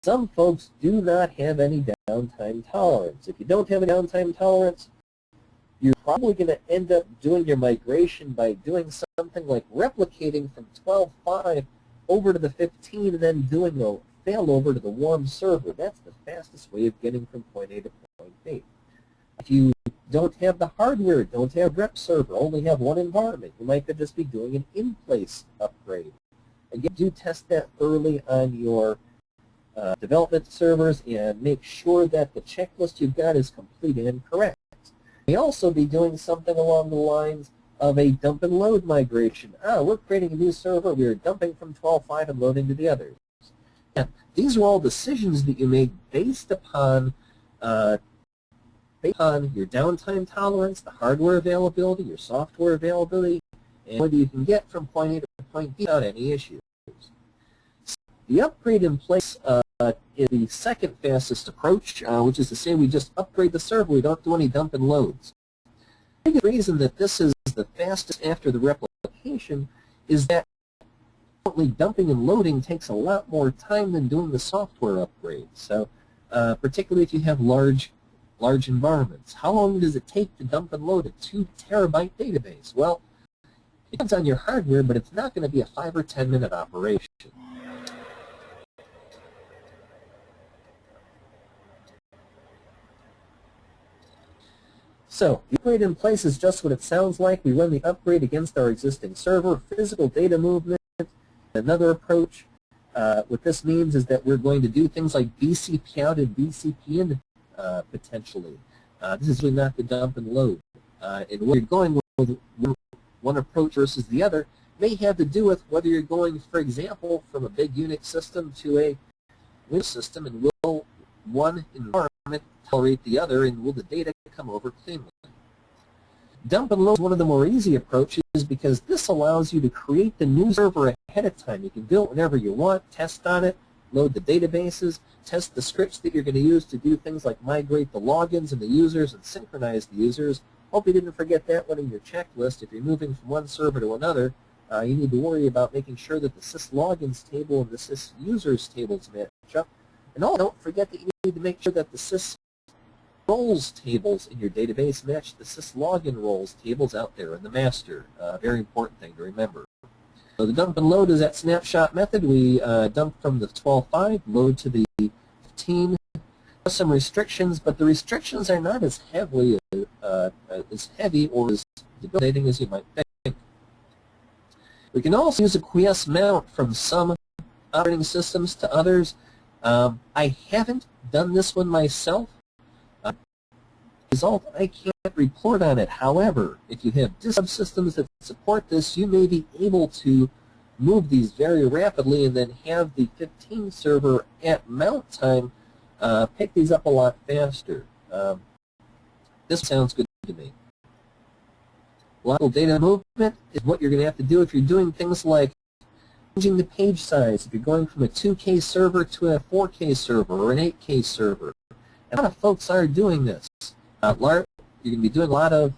some folks do not have any downtime tolerance. If you don't have a downtime tolerance, you're probably going to end up doing your migration by doing something like replicating from 12.5 over to the 15 and then doing a failover to the warm server. That's the fastest way of getting from point A to point B. If you don't have the hardware, don't have rep server, only have one environment, you might just be doing an in-place upgrade. Again, do test that thoroughly on your development servers and make sure that the checklist you've got is complete and correct. You may also be doing something along the lines of a dump and load migration. We're creating a new server, we're dumping from 12.5 and loading to the others. And these are all decisions that you make based upon your downtime tolerance, the hardware availability, your software availability, and whether you can get from point A to point B without any issues. The upgrade in place is the second fastest approach, which is to say we just upgrade the server, we don't do any dump and loads. The biggest reason that this is the fastest after the replication is that dumping and loading takes a lot more time than doing the software upgrade. So particularly if you have large environments. How long does it take to dump and load a 2 terabyte database? Well, it depends on your hardware, but it's not going to be a 5 or 10 minute operation. So, the upgrade in place is just what it sounds like. We run the upgrade against our existing server, physical data movement. Another approach, what this means is that we're going to do things like BCP out and BCP in potentially. This is really not the dump and load. And where you're going with one approach versus the other may have to do with whether you're going, for example, from a big Unix system to a Windows system, and will one environment tolerate the other, and will the data come over cleanly. Dump and load is one of the more easy approaches because this allows you to create the new server ahead of time. You can build it whenever you want, test on it, load the databases, test the scripts that you're going to use to do things like migrate the logins and the users and synchronize the users. Hope you didn't forget that one in your checklist. If you're moving from one server to another, you need to worry about making sure that the syslogins table and the sysusers tables match up. And also, don't forget that you need to make sure that the sys roles tables in your database match the syslogin roles tables out there in the master. Very important thing to remember. So the dump and load is that snapshot method. We dump from the 12.5, load to the 15. Some restrictions, but the restrictions are not as heavy or as debilitating as you might think. We can also use a quiesce mount from some operating systems to others. I haven't done this one myself. Result, I can't report on it. However, if you have subsystems that support this, you may be able to move these very rapidly and then have the 15 server at mount time pick these up a lot faster. This sounds good to me. Local data movement is what you're going to have to do if you're doing things like changing the page size, if you're going from a 2K server to a 4K server or an 8K server. And a lot of folks are doing this. You're going to be doing a lot of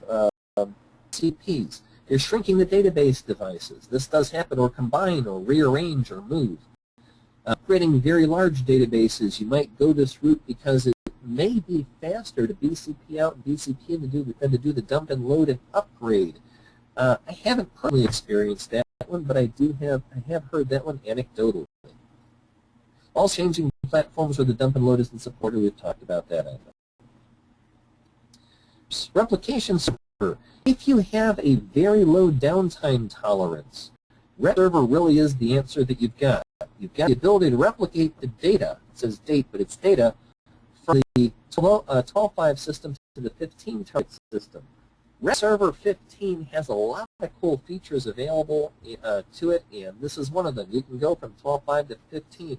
CPs. You're shrinking the database devices. This does happen, or combine, or rearrange, or move. Creating very large databases, you might go this route because it may be faster to BCP out and BCP in than to do the dump and load and upgrade. I haven't personally experienced that one, but I have heard that one anecdotally. All changing platforms where the dump and load isn't supported, we've talked about that, I think. Replication server. If you have a very low downtime tolerance, rep server really is the answer that you've got. You've got the ability to replicate the data. It says date, but it's data from the 12.5 system to the 15 terabyte system. Rep server 15 has a lot of cool features available to it, and this is one of them. You can go from 12.5 to 15.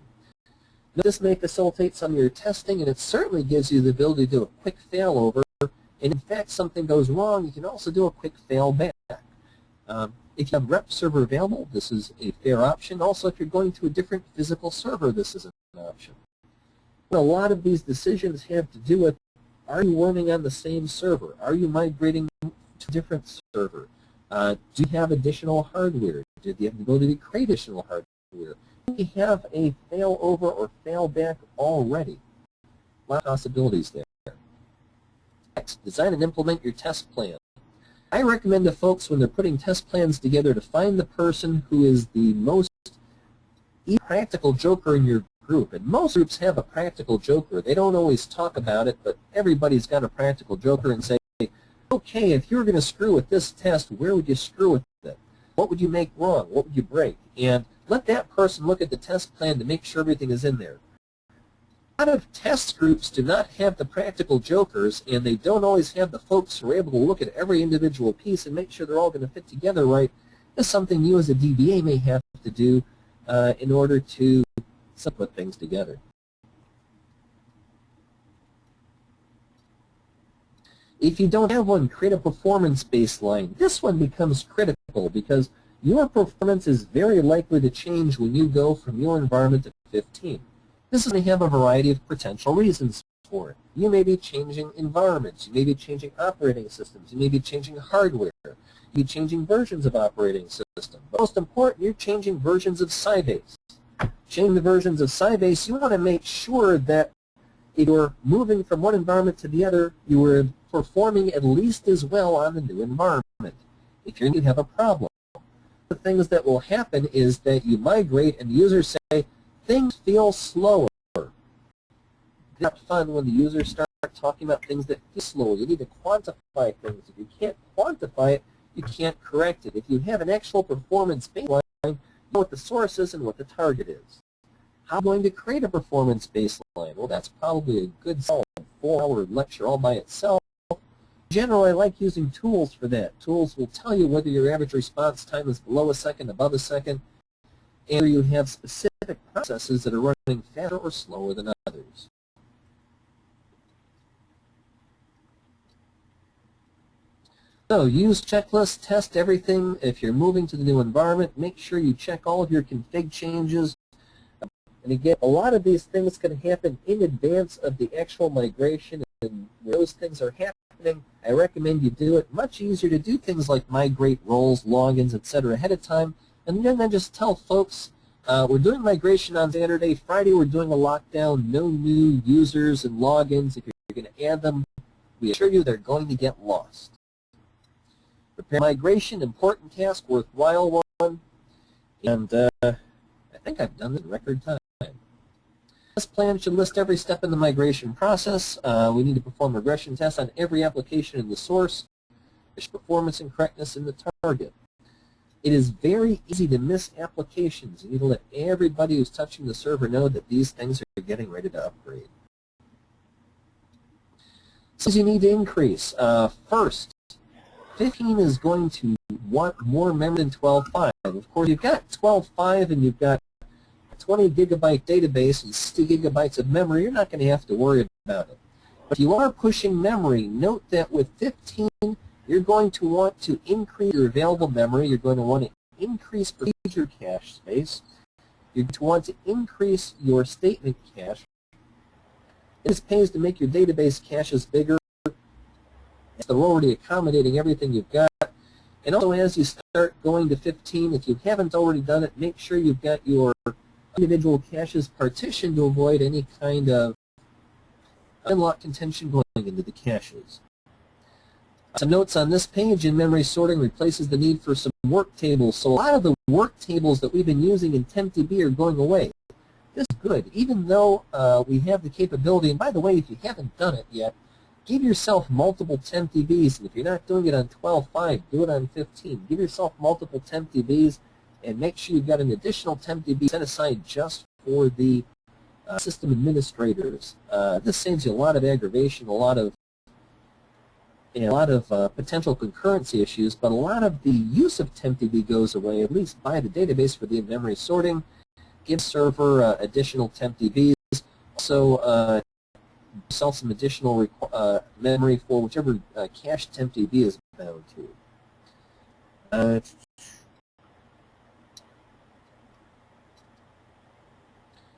This may facilitate some of your testing, and it certainly gives you the ability to do a quick failover. And in fact, something goes wrong, you can also do a quick fail back. If you have rep server available, this is a fair option. Also, if you're going to a different physical server, this is an option. A lot of these decisions have to do with, are you running on the same server? Are you migrating to a different server? Do you have additional hardware? Do you have the ability to create additional hardware? have a failover or failback already. A lot of possibilities there. Next, design and implement your test plan. I recommend to folks when they're putting test plans together to find the person who is the most practical joker in your group. And most groups have a practical joker. They don't always talk about it, but everybody's got a practical joker and say, okay, if you were going to screw with this test, where would you screw with it? What would you make wrong? What would you break? And let that person look at the test plan to make sure everything is in there. A lot of test groups do not have the practical jokers, and they don't always have the folks who are able to look at every individual piece and make sure they're all going to fit together right. That's something you as a DBA may have to do in order to put things together. If you don't have one, create a performance baseline. This one becomes critical because your performance is very likely to change when you go from your environment to 15. This is going to have a variety of potential reasons for it. You may be changing environments. You may be changing operating systems. You may be changing hardware. You may be changing versions of operating system. But most important, you're changing versions of Sybase. Changing the versions of Sybase, you want to make sure that if you're moving from one environment to the other, you are performing at least as well on the new environment. If you have a problem, the things that will happen is that you migrate and the users say, things feel slower. It's not fun when the users start talking about things that feel slow. You need to quantify things. If you can't quantify it, you can't correct it. If you have an actual performance baseline, you know what the source is and what the target is. How am I going to create a performance baseline? Well, that's probably a good solid 4-hour lecture all by itself. Generally, I like using tools for that. Tools will tell you whether your average response time is below a second, above a second, and you have specific processes that are running faster or slower than others. So use checklists, test everything. If you're moving to the new environment, make sure you check all of your config changes. And again, a lot of these things can happen in advance of the actual migration, and when those things are happening, I recommend you do it. Much easier to do things like migrate roles, logins, etc. ahead of time, and then just tell folks, we're doing migration on Saturday. Friday we're doing a lockdown, no new users and logins. If you're going to add them, we assure you they're going to get lost. Prepare migration, important task, worthwhile one, and I think I've done it in record time. This plan should list every step in the migration process. We need to perform regression tests on every application in the source. There's performance and correctness in the target. It is very easy to miss applications. You need to let everybody who's touching the server know that these things are getting ready to upgrade. So you need to increase. First, 15 is going to want more memory than 12.5. Of course, you've got 12.5 and you've got 20 gigabyte database and 60 gigabytes of memory, you're not going to have to worry about it. But if you are pushing memory, note that with 15, you're going to want to increase your available memory. You're going to want to increase procedure cache space. You're going to want to increase your statement cache. This pays to make your database caches bigger. They're already accommodating everything you've got. And also, as you start going to 15, if you haven't already done it, make sure you've got your individual caches partitioned to avoid any kind of unlock contention going into the caches. Some notes on this page: in-memory sorting replaces the need for some work tables. So a lot of the work tables that we've been using in TempDB are going away. This is good, even though we have the capability. And by the way, if you haven't done it yet, give yourself multiple TempDBs. And if you're not doing it on 12.5, do it on 15. Give yourself multiple TempDBs, and make sure you've got an additional TempDB set aside just for the system administrators. This saves you a lot of aggravation, a lot of potential concurrency issues, but a lot of the use of TempDB goes away, at least by the database for the in-memory sorting. Give server additional TempDBs. Also, sell some additional memory for whichever cache TempDB is bound to.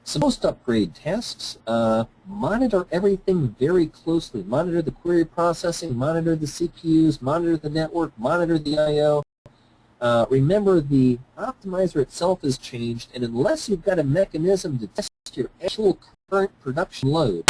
Some post-upgrade tasks. Monitor everything very closely. Monitor the query processing, monitor the CPUs, monitor the network, monitor the I/O. remember the optimizer itself has changed, and unless you've got a mechanism to test your actual current production load,